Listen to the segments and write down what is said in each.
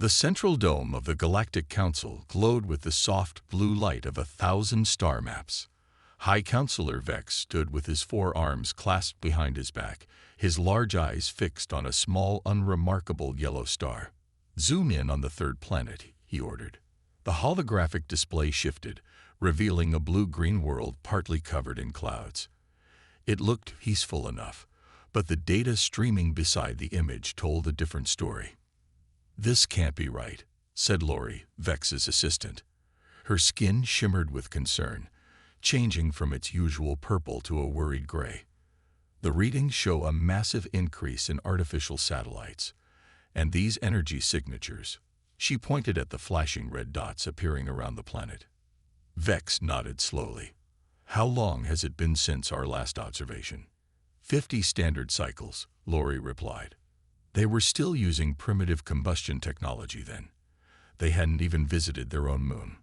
The central dome of the Galactic Council glowed with the soft blue light of 1,000 star maps. High Counselor Vex stood with his forearms clasped behind his back, his large eyes fixed on a small, unremarkable yellow star. "Zoom in on the third planet," he ordered. The holographic display shifted, revealing a blue-green world partly covered in clouds. It looked peaceful enough, but the data streaming beside the image told a different story. "This can't be right," said Lori, Vex's assistant. Her skin shimmered with concern, changing from its usual purple to a worried gray. "The readings show a massive increase in artificial satellites, and these energy signatures." She pointed at the flashing red dots appearing around the planet. Vex nodded slowly. "How long has it been since our last observation?" 50 standard cycles, Lori replied. They were still using primitive combustion technology then. They hadn't even visited their own moon.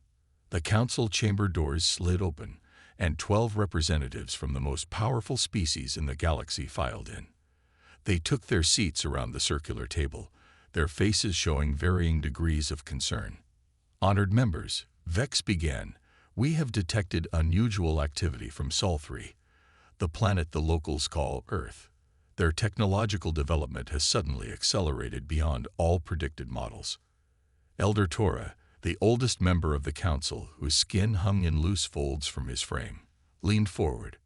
The council chamber doors slid open, and 12 representatives from the most powerful species in the galaxy filed in. They took their seats around the circular table, their faces showing varying degrees of concern. "Honored members," Vex began, "we have detected unusual activity from Sol 3, the planet the locals call Earth. Their technological development has suddenly accelerated beyond all predicted models." Elder Torah, the oldest member of the council, whose skin hung in loose folds from his frame, leaned forward.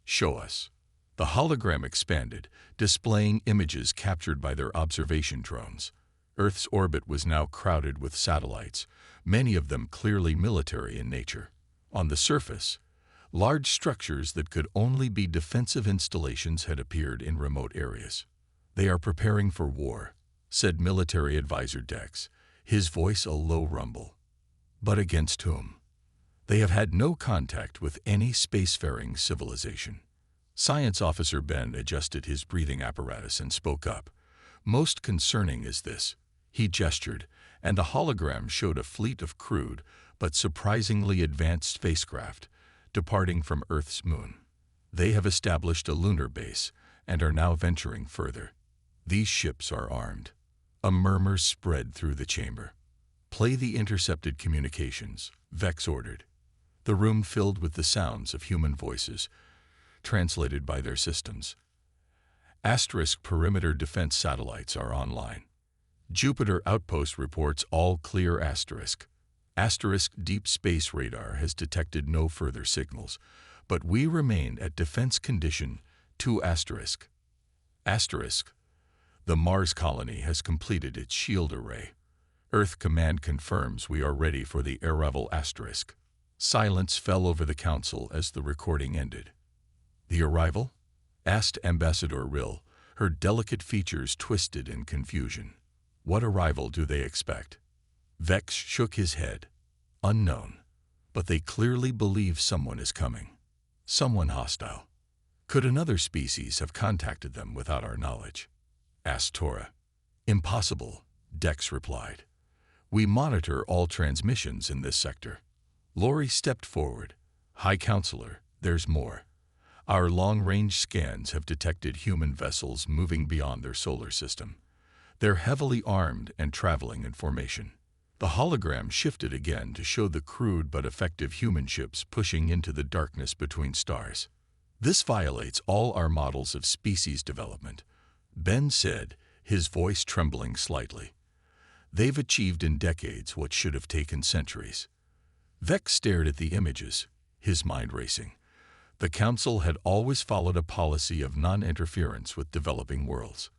"Show us." The hologram expanded, displaying images captured by their observation drones. Earth's orbit was now crowded with satellites, many of them clearly military in nature. On the surface, large structures that could only be defensive installations had appeared in remote areas. "They are preparing for war," said military advisor Dex, his voice a low rumble. "But against whom?" "They have had no contact with any spacefaring civilization." Science Officer Ben adjusted his breathing apparatus and spoke up. "Most concerning is this." He gestured, and the hologram showed a fleet of crude but surprisingly advanced spacecraft departing from Earth's moon. "They have established a lunar base and are now venturing further. These ships are armed." A murmur spread through the chamber. "Play the intercepted communications," Vex ordered. The room filled with the sounds of human voices, translated by their systems. Asterisk perimeter defense satellites are online. Jupiter outpost reports all clear asterisk. Asterisk deep space radar has detected no further signals, but we remain at defense condition 2 asterisk. Asterisk. The Mars colony has completed its shield array. Earth command confirms we are ready for the arrival asterisk. Silence fell over the council as the recording ended. "The arrival?" asked Ambassador Rill, her delicate features twisted in confusion. "What arrival do they expect?" Vex shook his head. "Unknown. But they clearly believe someone is coming. Someone hostile. Could another species have contacted them without our knowledge?" asked Torah. "Impossible," Dex replied. "We monitor all transmissions in this sector." Lori stepped forward. "High Counselor, there's more. Our long-range scans have detected human vessels moving beyond their solar system. They're heavily armed and traveling in formation." The hologram shifted again to show the crude but effective human ships pushing into the darkness between stars. "This violates all our models of species development," Ben said, his voice trembling slightly. "They've achieved in decades what should have taken centuries." Vex stared at the images, his mind racing. The Council had always followed a policy of non-interference with developing worlds.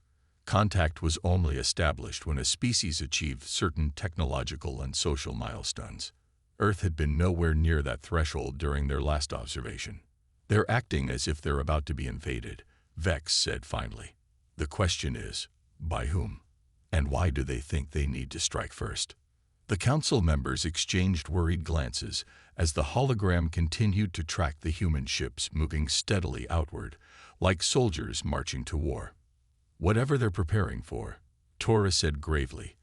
Contact was only established when a species achieved certain technological and social milestones. Earth had been nowhere near that threshold during their last observation. "They're acting as if they're about to be invaded," Vex said finally. "The question is, by whom? And why do they think they need to strike first?" The council members exchanged worried glances as the hologram continued to track the human ships moving steadily outward, like soldiers marching to war. "Whatever they're preparing for," Torah said gravely,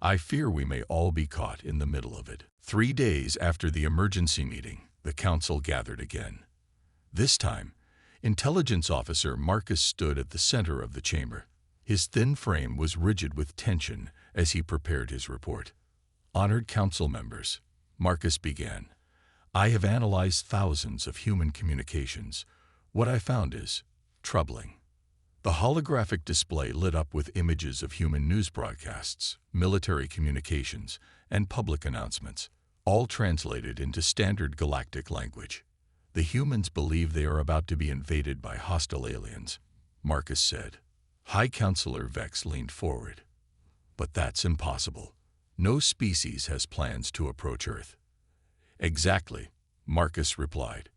"I fear we may all be caught in the middle of it." 3 days after the emergency meeting, the council gathered again. This time, Intelligence Officer Marcus stood at the center of the chamber. His thin frame was rigid with tension as he prepared his report. "Honored council members," Marcus began, "I have analyzed thousands of human communications. What I found is troubling." The holographic display lit up with images of human news broadcasts, military communications, and public announcements, all translated into standard galactic language. "The humans believe they are about to be invaded by hostile aliens," Marcus said. High Counselor Vex leaned forward. "But that's impossible. No species has plans to approach Earth." "Exactly," Marcus replied.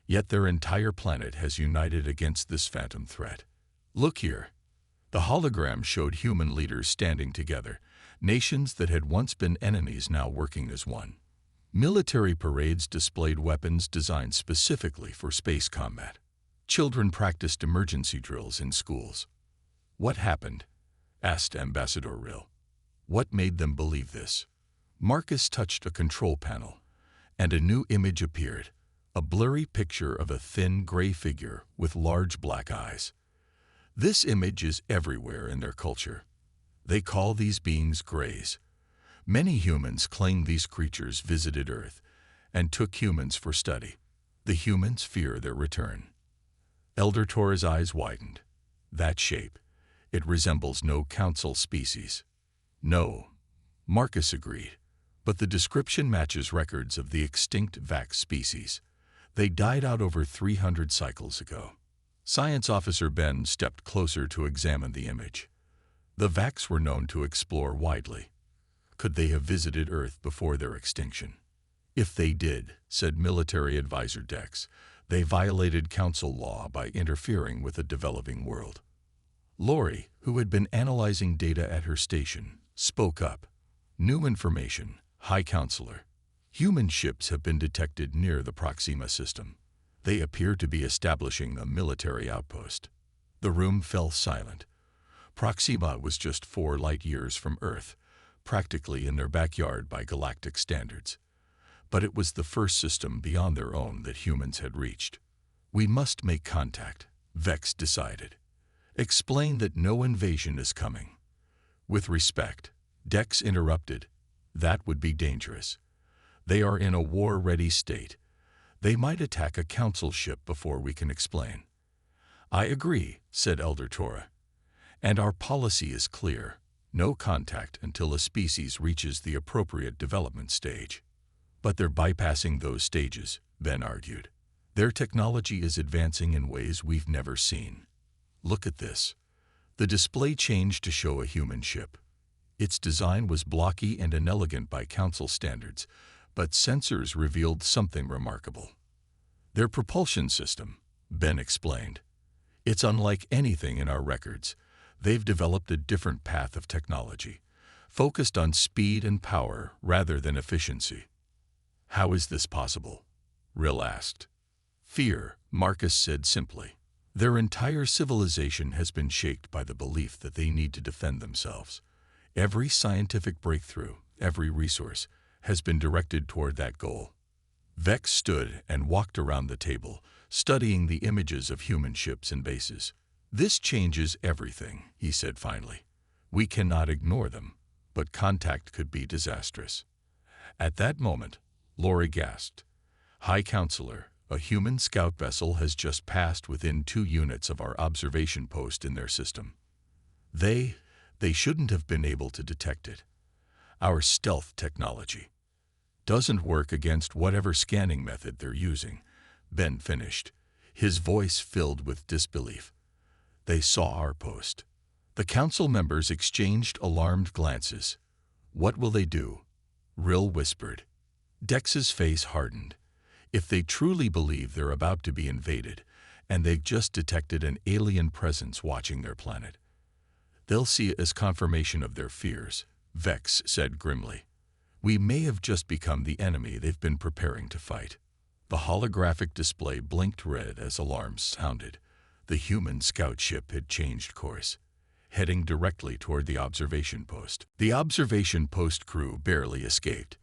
"Yet their entire planet has united against this phantom threat. Look here." The hologram showed human leaders standing together, nations that had once been enemies now working as one. Military parades displayed weapons designed specifically for space combat. Children practiced emergency drills in schools. "What happened?" asked Ambassador Rill. "What made them believe this?" Marcus touched a control panel, and a new image appeared, a blurry picture of a thin gray figure with large black eyes. This image is everywhere in their culture. They call these beings Greys. Many humans claim these creatures visited Earth and took humans for study. The humans fear their return. Elder Tora's eyes widened. "That shape. It resembles no council species." "No," Marcus agreed, "but the description matches records of the extinct Vax species. They died out over 300 cycles ago." Science Officer Ben stepped closer to examine the image. The Vax were known to explore widely. Could they have visited Earth before their extinction? "If they did," said Military Advisor Dex, "they violated council law by interfering with a developing world." Lori, who had been analyzing data at her station, spoke up. "New information, High Counselor. Human ships have been detected near the Proxima system. They appear to be establishing a military outpost." The room fell silent. Proxima was just 4 light years from Earth, practically in their backyard by galactic standards. But it was the first system beyond their own that humans had reached. "We must make contact," Vex decided. "Explain that no invasion is coming." "With respect," Dex interrupted, "that would be dangerous. They are in a war-ready state. They might attack a council ship before we can explain." "I agree," said Elder Tora. "And our policy is clear. No contact until a species reaches the appropriate development stage." "But they're bypassing those stages," Ben argued. "Their technology is advancing in ways we've never seen. Look at this." The display changed to show a human ship. Its design was blocky and inelegant by council standards, but sensors revealed something remarkable. "Their propulsion system," Ben explained. "It's unlike anything in our records. They've developed a different path of technology, focused on speed and power rather than efficiency." "How is this possible?" Rill asked. "Fear," Marcus said simply. "Their entire civilization has been shaped by the belief that they need to defend themselves. Every scientific breakthrough, every resource, has been directed toward that goal." Vex stood and walked around the table, studying the images of human ships and bases. "This changes everything," he said finally. "We cannot ignore them, but contact could be disastrous." At that moment, Lori gasped. "High Counselor, a human scout vessel has just passed within 2 units of our observation post in their system. They shouldn't have been able to detect it. Our stealth technology doesn't work against whatever scanning method they're using," Ben finished, his voice filled with disbelief. "They saw our post." The council members exchanged alarmed glances. "What will they do?" Rill whispered. Dex's face hardened. "If they truly believe they're about to be invaded, and they've just detected an alien presence watching their planet, they'll see it as confirmation of their fears," Vex said grimly. "We may have just become the enemy they've been preparing to fight." The holographic display blinked red as alarms sounded. The human scout ship had changed course, heading directly toward the observation post. The observation post crew barely escaped.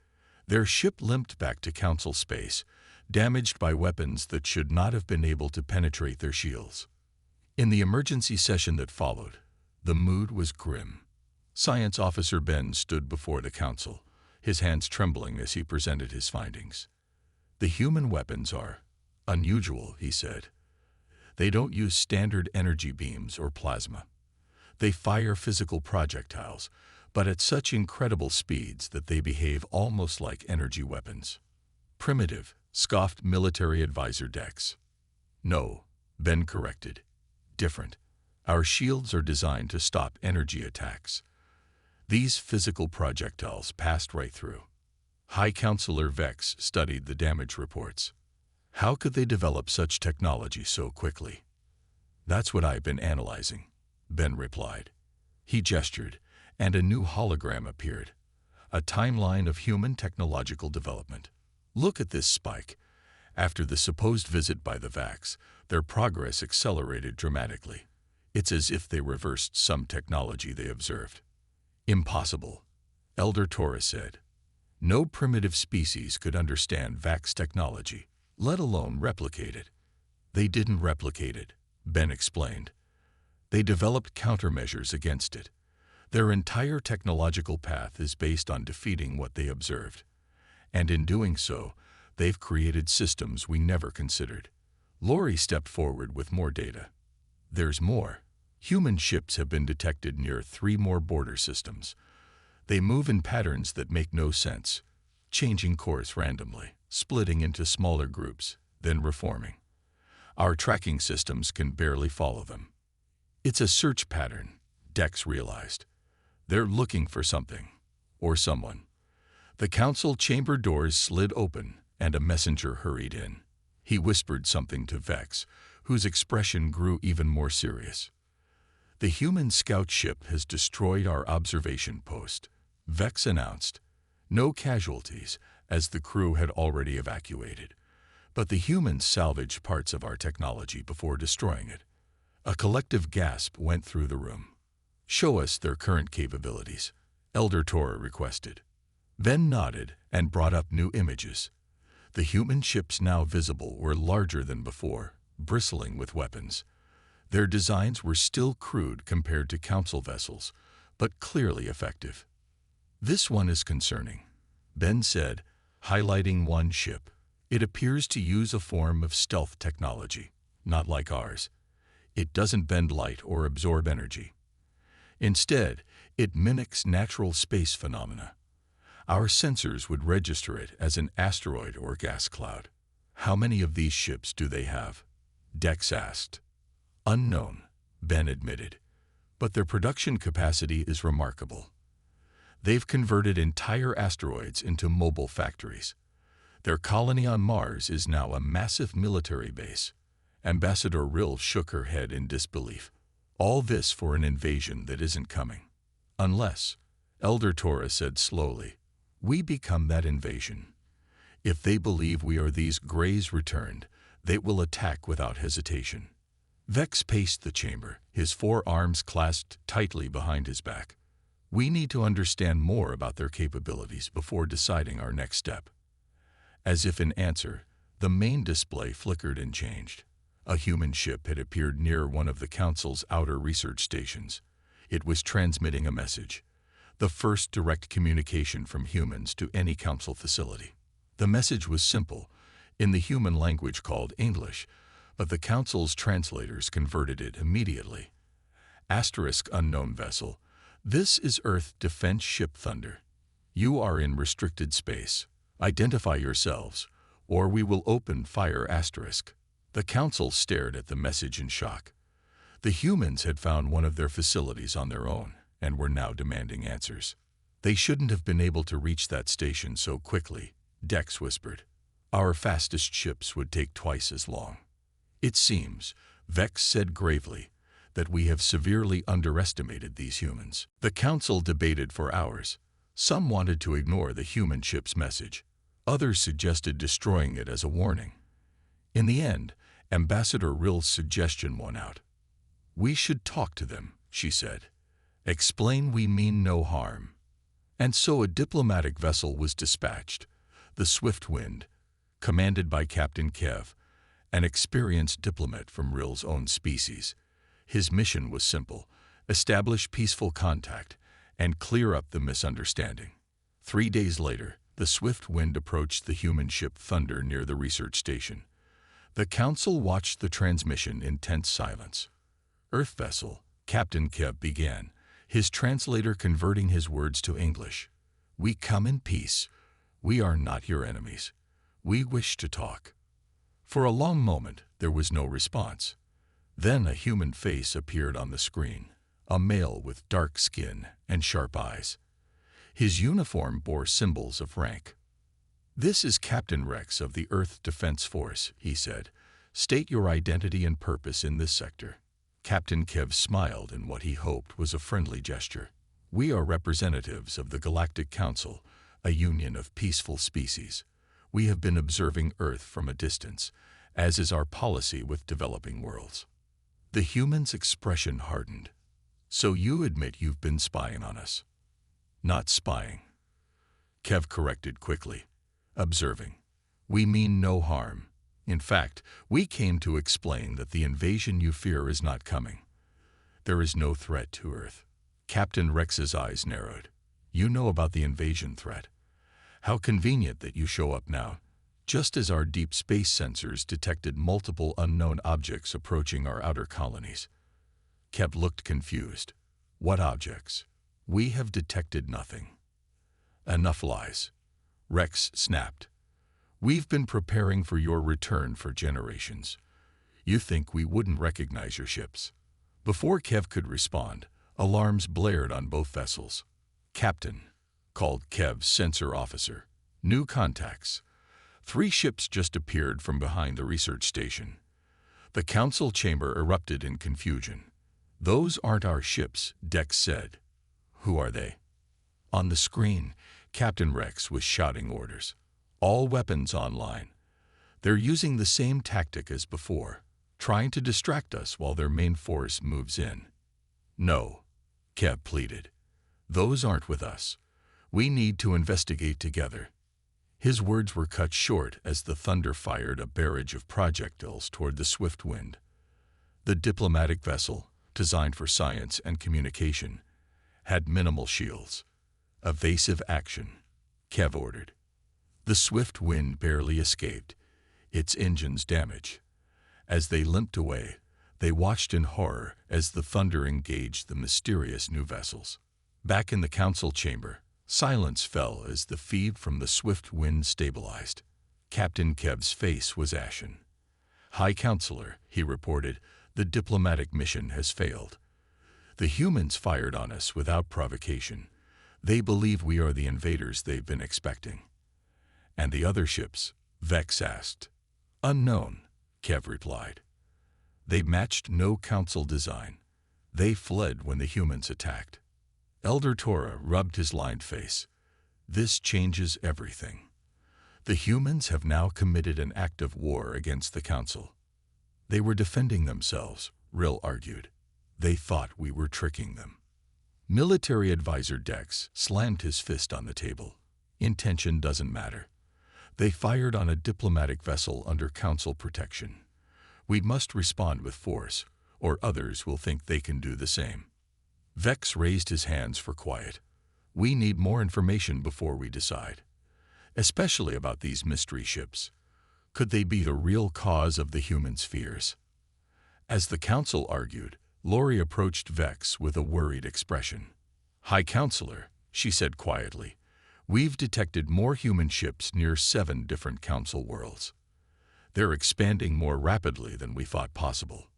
Their ship limped back to council space, damaged by weapons that should not have been able to penetrate their shields. In the emergency session that followed, the mood was grim. Science Officer Ben stood before the council, his hands trembling as he presented his findings. The human weapons are unusual, he said. They don't use standard energy beams or plasma. They fire physical projectiles, but at such incredible speeds that they behave almost like energy weapons. Primitive, scoffed military advisor Dex. No, Ben corrected. Different. Our shields are designed to stop energy attacks. These physical projectiles passed right through. High Counselor Vex studied the damage reports. How could they develop such technology so quickly? That's what I've been analyzing, Ben replied. He gestured, and a new hologram appeared. A timeline of human technological development. Look at this spike. After the supposed visit by the Vax, their progress accelerated dramatically. It's as if they reversed some technology they observed. Impossible, Elder Torah said. No primitive species could understand Vax technology, let alone replicate it. They didn't replicate it, Ben explained. They developed countermeasures against it. Their entire technological path is based on defeating what they observed. And in doing so, they've created systems we never considered. Lori stepped forward with more data. There's more. Human ships have been detected near 3 more border systems. They move in patterns that make no sense, changing course randomly, splitting into smaller groups, then reforming. Our tracking systems can barely follow them. It's a search pattern, Dex realized. They're looking for something, or someone. The council chamber doors slid open, and a messenger hurried in. He whispered something to Vex, whose expression grew even more serious. The human scout ship has destroyed our observation post, Vex announced. No casualties, as the crew had already evacuated. But the humans salvaged parts of our technology before destroying it. A collective gasp went through the room. Show us their current capabilities, Elder Torah requested. Ben nodded and brought up new images. The human ships now visible were larger than before, bristling with weapons. Their designs were still crude compared to council vessels, but clearly effective. This one is concerning, Ben said, highlighting one ship. It appears to use a form of stealth technology, not like ours. It doesn't bend light or absorb energy. Instead, it mimics natural space phenomena. Our sensors would register it as an asteroid or gas cloud. How many of these ships do they have? Dex asked. Unknown, Ben admitted, but their production capacity is remarkable. They've converted entire asteroids into mobile factories. Their colony on Mars is now a massive military base. Ambassador Rill shook her head in disbelief. All this for an invasion that isn't coming. Unless, Elder Torah said slowly, we become that invasion. If they believe we are these Greys returned, they will attack without hesitation. Vex paced the chamber, his 4 arms clasped tightly behind his back. We need to understand more about their capabilities before deciding our next step. As if in answer, the main display flickered and changed. A human ship had appeared near one of the Council's outer research stations. It was transmitting a message, the first direct communication from humans to any Council facility. The message was simple, in the human language called English, but the Council's translators converted it immediately. Asterisk unknown vessel. This is Earth Defense Ship Thunder. You are in restricted space. Identify yourselves, or we will open fire asterisk. The Council stared at the message in shock. The humans had found one of their facilities on their own and were now demanding answers. They shouldn't have been able to reach that station so quickly, Dex whispered. Our fastest ships would take twice as long. It seems, Vex said gravely, that we have severely underestimated these humans. The Council debated for hours. Some wanted to ignore the human ship's message. Others suggested destroying it as a warning. In the end, Ambassador Rill's suggestion won out. We should talk to them, she said. Explain we mean no harm. And so a diplomatic vessel was dispatched, the Swift Wind, commanded by Captain Kev, an experienced diplomat from Rill's own species. His mission was simple: establish peaceful contact and clear up the misunderstanding. 3 days later, the swift wind approached the human ship Thunder near the research station. The Council watched the transmission in tense silence. "Earth vessel," Captain Kev began, his translator converting his words to English. "We come in peace. We are not your enemies. We wish to talk." For a long moment, there was no response. Then a human face appeared on the screen, a male with dark skin and sharp eyes. His uniform bore symbols of rank. "This is Captain Rex of the Earth Defense Force," he said. "State your identity and purpose in this sector." Captain Kev smiled in what he hoped was a friendly gesture. "We are representatives of the Galactic Council, a union of peaceful species. We have been observing Earth from a distance, as is our policy with developing worlds." The human's expression hardened. "So you admit you've been spying on us?" "Not spying," Kev corrected quickly. "Observing. We mean no harm. In fact, we came to explain that the invasion you fear is not coming. There is no threat to Earth." Captain Rex's eyes narrowed. "You know about the invasion threat. How convenient that you show up now, just as our deep space sensors detected multiple unknown objects approaching our outer colonies." Kev looked confused. "What objects? We have detected nothing." "Enough lies," Rex snapped. "We've been preparing for your return for generations. You think we wouldn't recognize your ships?" Before Kev could respond, alarms blared on both vessels. "Captain," called Kev's sensor officer. "New contacts. 3 ships just appeared from behind the research station." The council chamber erupted in confusion. "Those aren't our ships," Dex said. "Who are they?" On the screen, Captain Rex was shouting orders. "All weapons online. They're using the same tactic as before, trying to distract us while their main force moves in." "No," Kev pleaded. "Those aren't with us. We need to investigate together." His words were cut short as the Thunder fired a barrage of projectiles toward the swift wind. The diplomatic vessel, designed for science and communication, had minimal shields. "Evasive action," Kev ordered. The swift wind barely escaped, its engines damaged. As they limped away, they watched in horror as the Thunder engaged the mysterious new vessels. Back in the council chamber, silence fell as the feed from the swift wind stabilized. Captain Kev's face was ashen. "High Counselor," he reported, "the diplomatic mission has failed. The humans fired on us without provocation. They believe we are the invaders they've been expecting." "And the other ships?" Vex asked. "Unknown," Kev replied. "They matched no council design. They fled when the humans attacked." Elder Torah rubbed his lined face. "This changes everything. The humans have now committed an act of war against the council." "They were defending themselves," Rill argued. "They thought we were tricking them." Military advisor Dex slammed his fist on the table. "Intention doesn't matter. They fired on a diplomatic vessel under council protection. We must respond with force, or others will think they can do the same." Vex raised his hands for quiet. "We need more information before we decide. Especially about these mystery ships. Could they be the real cause of the humans' fears?" As the council argued, Lori approached Vex with a worried expression. "High Counselor," she said quietly, "we've detected more human ships near 7 different council worlds. They're expanding more rapidly than we thought possible."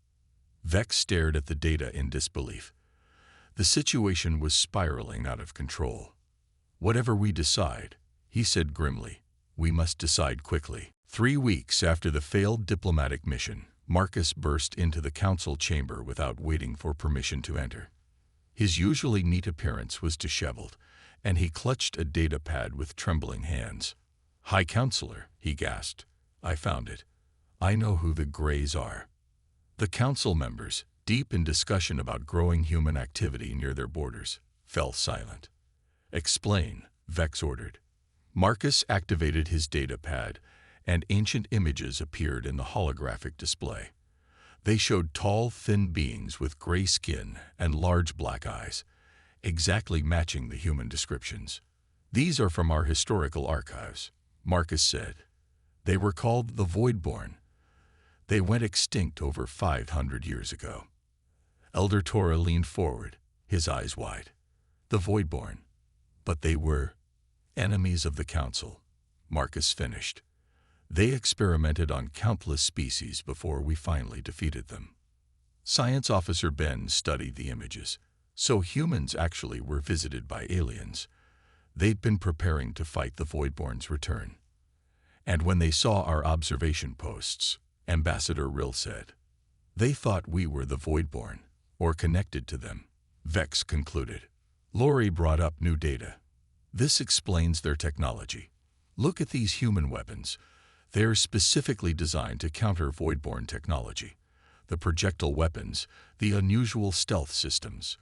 Vex stared at the data in disbelief. The situation was spiraling out of control. "Whatever we decide," he said grimly, "we must decide quickly." 3 weeks after the failed diplomatic mission, Marcus burst into the council chamber without waiting for permission to enter. His usually neat appearance was disheveled, and he clutched a data pad with trembling hands. "High Counselor," he gasped, "I found it. I know who the Greys are." The council members, deep in discussion about growing human activity near their borders, fell silent. "Explain," Vex ordered. Marcus activated his data pad, and ancient images appeared in the holographic display. They showed tall, thin beings with gray skin and large black eyes, exactly matching the human descriptions. "These are from our historical archives," Marcus said. "They were called the Voidborn. They went extinct over 500 years ago." Elder Torah leaned forward, his eyes wide. "The Voidborn. But they were enemies of the Council," Marcus finished. "They experimented on countless species before we finally defeated them." Science Officer Ben studied the images. So humans actually were visited by aliens. They'd been preparing to fight the Voidborn's return. "And when they saw our observation posts," Ambassador Rill said, "they thought we were the Voidborn, or connected to them," Vex concluded. Lori brought up new data. "This explains their technology. Look at these human weapons. They're specifically designed to counter Voidborn technology. The projectile weapons, the unusual stealth systems.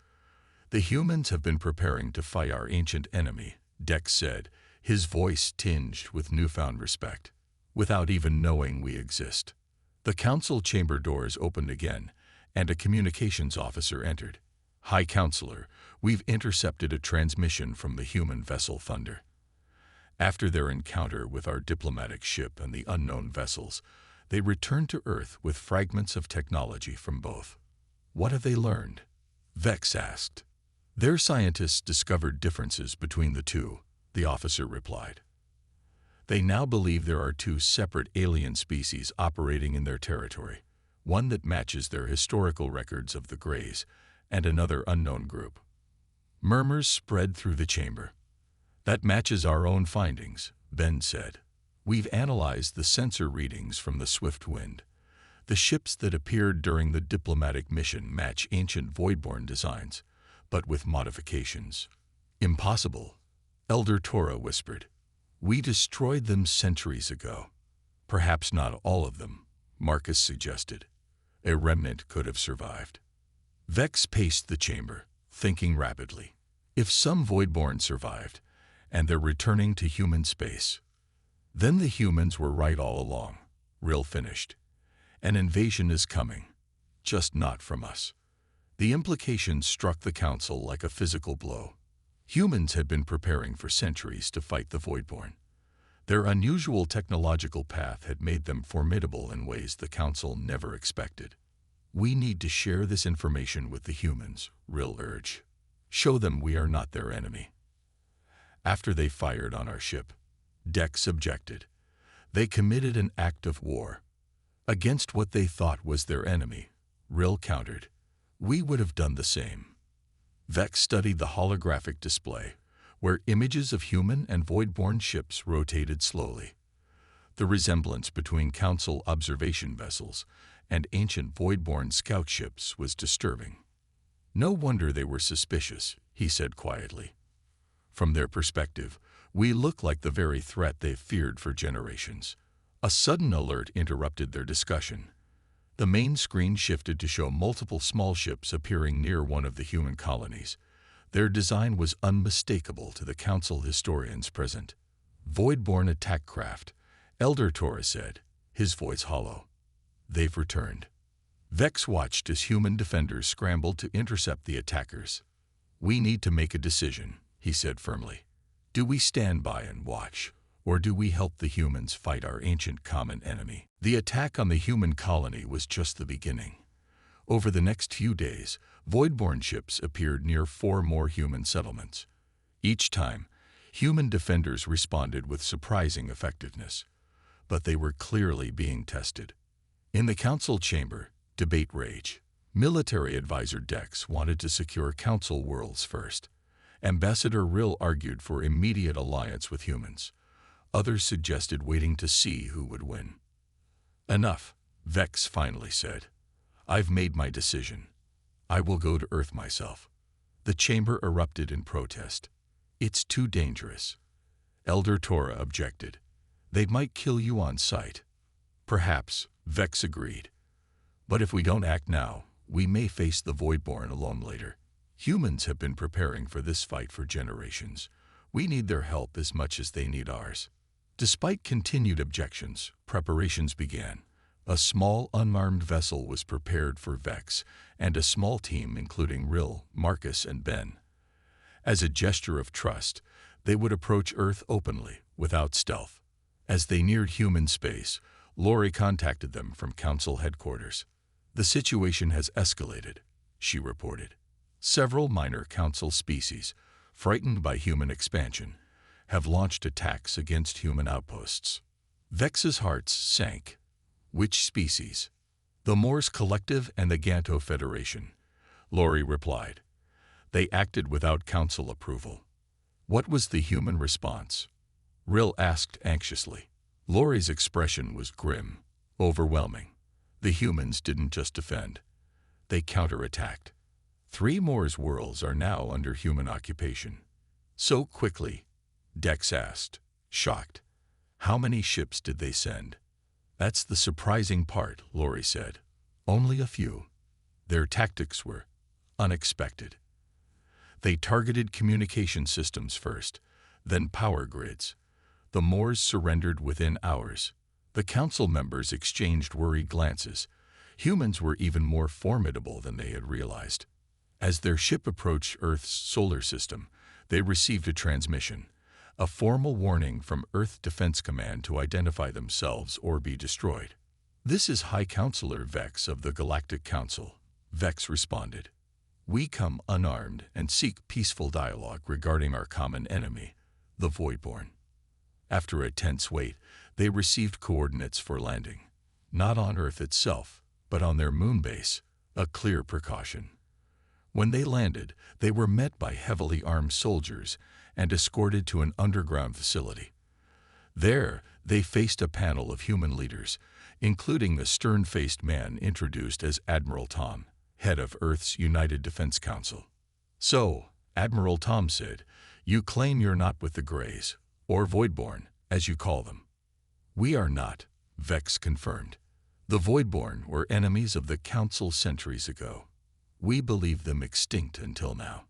The humans have been preparing to fight our ancient enemy," Dex said, his voice tinged with newfound respect, "without even knowing we exist." The council chamber doors opened again, and a communications officer entered. "High Counselor, we've intercepted a transmission from the human vessel Thunder. After their encounter with our diplomatic ship and the unknown vessels, they returned to Earth with fragments of technology from both." "What have they learned?" Vex asked. "Their scientists discovered differences between the two," the officer replied. "They now believe there are two separate alien species operating in their territory, one that matches their historical records of the Greys, and another unknown group." Murmurs spread through the chamber. "That matches our own findings," Ben said. "We've analyzed the sensor readings from the Swift Wind. The ships that appeared during the diplomatic mission match ancient Voidborn designs, but with modifications." "Impossible," Elder Torah whispered. "We destroyed them centuries ago." "Perhaps not all of them," Marcus suggested. "A remnant could have survived." Vex paced the chamber, thinking rapidly. If some Voidborn survived, and they're returning to human space, then the humans were right all along, Rill finished. "An invasion is coming, just not from us." The implications struck the Council like a physical blow. Humans had been preparing for centuries to fight the Voidborn. Their unusual technological path had made them formidable in ways the Council never expected. "We need to share this information with the humans," Rill urged. "Show them we are not their enemy." "After they fired on our ship," Dex objected, "they committed an act of war against what they thought was their enemy," Rill countered. "We would have done the same." Vex studied the holographic display, where images of human and Voidborn ships rotated slowly. The resemblance between Council observation vessels and ancient Voidborn scout ships was disturbing. "No wonder they were suspicious," he said quietly. "From their perspective, we look like the very threat they've feared for generations." A sudden alert interrupted their discussion. The main screen shifted to show multiple small ships appearing near one of the human colonies. Their design was unmistakable to the Council historians present. "Voidborn attack craft," Elder Torah said, his voice hollow. "They've returned." Vex watched as human defenders scrambled to intercept the attackers. "We need to make a decision," he said firmly. "Do we stand by and watch, or do we help the humans fight our ancient common enemy?" The attack on the human colony was just the beginning. Over the next few days, Voidborn ships appeared near 4 more human settlements. Each time, human defenders responded with surprising effectiveness. But they were clearly being tested. In the Council chamber, debate raged. Military advisor Dex wanted to secure Council worlds first. Ambassador Rill argued for immediate alliance with humans. Others suggested waiting to see who would win. "Enough," Vex finally said. "I've made my decision. I will go to Earth myself." The chamber erupted in protest. "It's too dangerous." Elder Torah objected. "They might kill you on sight." "Perhaps," Vex agreed. "But if we don't act now, we may face the Voidborn alone later. Humans have been preparing for this fight for generations. We need their help as much as they need ours." Despite continued objections, preparations began. A small, unarmed vessel was prepared for Vex, and a small team including Rill, Marcus, and Ben. As a gesture of trust, they would approach Earth openly, without stealth. As they neared human space, Lori contacted them from Council headquarters. "The situation has escalated," she reported. "Several minor Council species, frightened by human expansion, have launched attacks against human outposts." Vex's heart sank. "Which species?" "The Moors Collective and the Ganto Federation," Lori replied. "They acted without Council approval." "What was the human response?" Rill asked anxiously. Lori's expression was grim, overwhelming. The humans didn't just defend. They counterattacked. 3 Moors worlds are now under human occupation. "So quickly?" Dex asked, shocked. "How many ships did they send?" "That's the surprising part," Lori said. "Only a few." Their tactics were unexpected. They targeted communication systems first, then power grids. The Moors surrendered within hours. The Council members exchanged worried glances. Humans were even more formidable than they had realized. As their ship approached Earth's solar system, they received a transmission, a formal warning from Earth Defense Command to identify themselves or be destroyed. "This is High Counselor Vex of the Galactic Council," Vex responded. "We come unarmed and seek peaceful dialogue regarding our common enemy, the Voidborn." After a tense wait, they received coordinates for landing. Not on Earth itself, but on their moon base, a clear precaution. When they landed, they were met by heavily armed soldiers and escorted to an underground facility. There, they faced a panel of human leaders, including the stern-faced man introduced as Admiral Tom, head of Earth's United Defense Council. "So," Admiral Tom said, "you claim you're not with the Greys, or Voidborn, as you call them." "We are not," Vex confirmed. "The Voidborn were enemies of the Council centuries ago. We believe them extinct until now."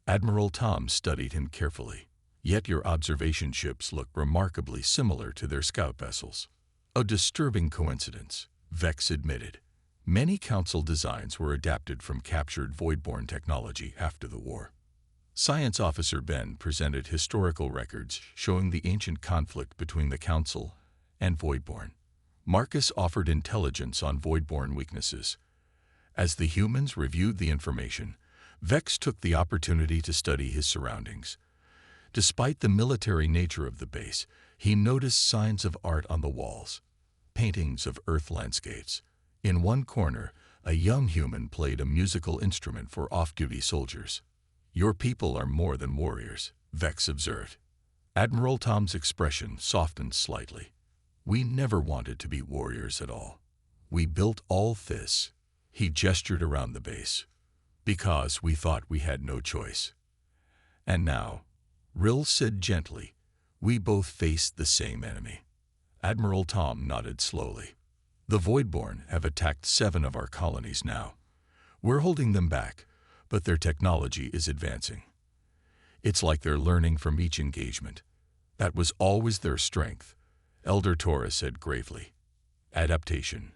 Admiral Tom studied him carefully. "Yet your observation ships look remarkably similar to their scout vessels." "A disturbing coincidence," Vex admitted. "Many Council designs were adapted from captured Voidborn technology after the war." Science Officer Ben presented historical records showing the ancient conflict between the Council and Voidborn. Marcus offered intelligence on Voidborn weaknesses. As the humans reviewed the information, Vex took the opportunity to study his surroundings. Despite the military nature of the base, he noticed signs of art on the walls, paintings of Earth landscapes. In one corner, a young human played a musical instrument for off-duty soldiers. "Your people are more than warriors," Vex observed. Admiral Tom's expression softened slightly. "We never wanted to be warriors at all. We built all this," he gestured around the base, "because we thought we had no choice. And now," Rill said gently, "we both face the same enemy." Admiral Tom nodded slowly. "The Voidborn have attacked 7 of our colonies now. We're holding them back, but their technology is advancing. It's like they're learning from each engagement. That was always their strength," Elder Torah said gravely. "Adaptation."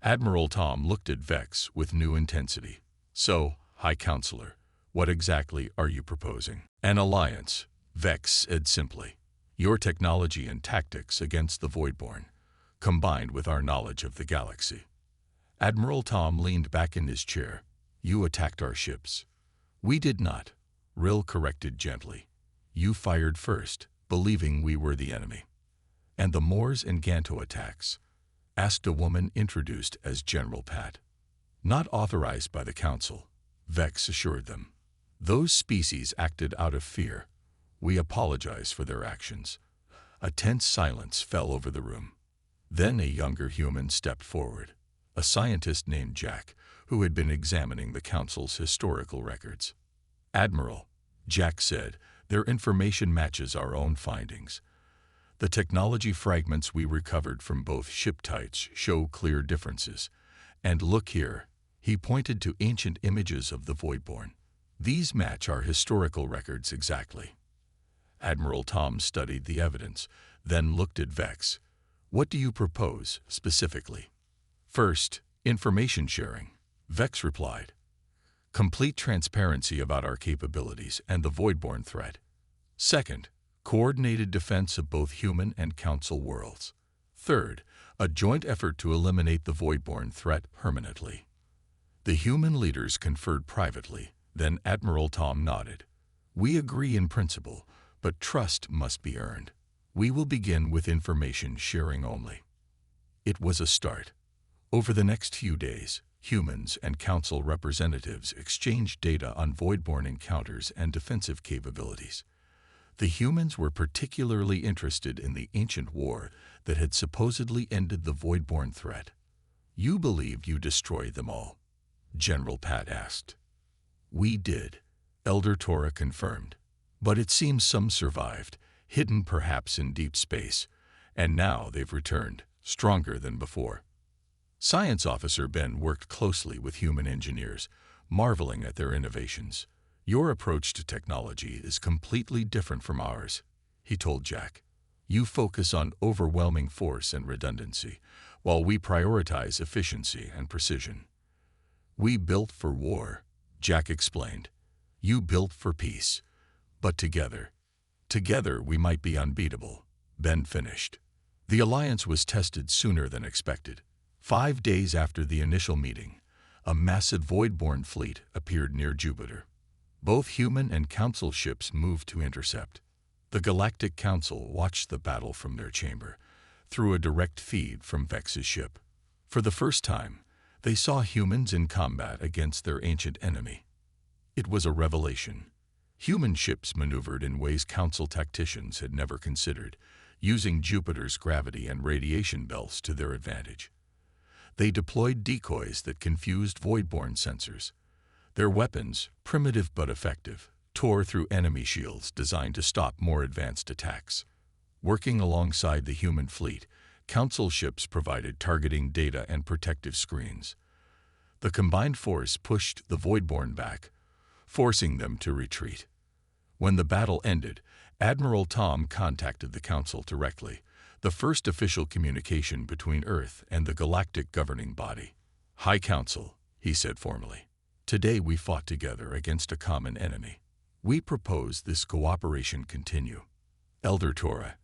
Admiral Tom looked at Vex with new intensity. "So, High Counselor, what exactly are you proposing?" "An alliance," Vex said simply. "Your technology and tactics against the Voidborn, combined with our knowledge of the galaxy." Admiral Tom leaned back in his chair. "You attacked our ships." "We did not," Rill corrected gently. "You fired first, believing we were the enemy." "And the Moors and Ganto attacks?" asked a woman introduced as General Pat. "Not authorized by the Council," Vex assured them. "Those species acted out of fear. We apologize for their actions." A tense silence fell over the room. Then a younger human stepped forward, a scientist named Jack, who had been examining the Council's historical records. "Admiral," Jack said, "their information matches our own findings. The technology fragments we recovered from both ship types show clear differences. And look here," he pointed to ancient images of the Voidborn. "These match our historical records exactly." Admiral Tom studied the evidence, then looked at Vex. "What do you propose, specifically?" "First, information sharing," Vex replied. Complete transparency about our capabilities and the voidborn threat. Second, coordinated defense of both human and council worlds. Third, a joint effort to eliminate the voidborn threat permanently. The human leaders conferred privately, then Admiral Tom nodded. We agree in principle, but trust must be earned. We will begin with information sharing only. It was a start. Over the next few days, humans and council representatives exchanged data on voidborn encounters and defensive capabilities. The humans were particularly interested in the ancient war that had supposedly ended the voidborn threat. You believe you destroyed them all? General Pat asked. We did, Elder Torah confirmed. But it seems some survived, hidden perhaps in deep space, and now they've returned, stronger than before. Science Officer Ben worked closely with human engineers, marveling at their innovations. Your approach to technology is completely different from ours, he told Jack. You focus on overwhelming force and redundancy, while we prioritize efficiency and precision. We built for war, Jack explained. You built for peace. But together we might be unbeatable, Ben finished. The alliance was tested sooner than expected. 5 days after the initial meeting, a massive voidborn fleet appeared near Jupiter. Both human and council ships moved to intercept. The Galactic Council watched the battle from their chamber, through a direct feed from Vex's ship. For the first time, they saw humans in combat against their ancient enemy. It was a revelation. Human ships maneuvered in ways council tacticians had never considered, using Jupiter's gravity and radiation belts to their advantage. They deployed decoys that confused voidborn sensors. Their weapons, primitive but effective, tore through enemy shields designed to stop more advanced attacks. Working alongside the human fleet, council ships provided targeting data and protective screens. The combined force pushed the voidborn back, forcing them to retreat. When the battle ended, Admiral Tom contacted the council directly, the first official communication between Earth and the galactic governing body. High Council, he said formally. Today we fought together against a common enemy. We propose this cooperation continue. Elder Torah,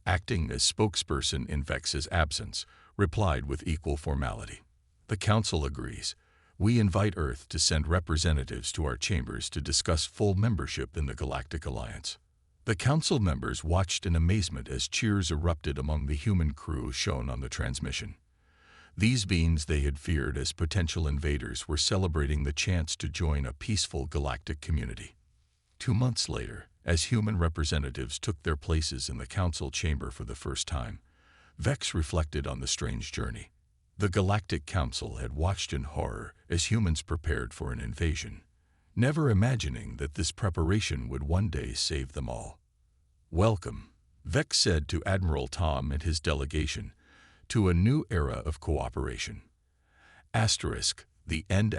acting as spokesperson in Vex's absence, replied with equal formality. The Council agrees. We invite Earth to send representatives to our chambers to discuss full membership in the Galactic Alliance. The Council members watched in amazement as cheers erupted among the human crew shown on the transmission. These beings they had feared as potential invaders were celebrating the chance to join a peaceful galactic community. 2 months later, as human representatives took their places in the Council chamber for the first time, Vex reflected on the strange journey. The Galactic Council had watched in horror as humans prepared for an invasion, never imagining that this preparation would one day save them all. Welcome, Vex said to Admiral Tom and his delegation, to a new era of cooperation. *, the end*.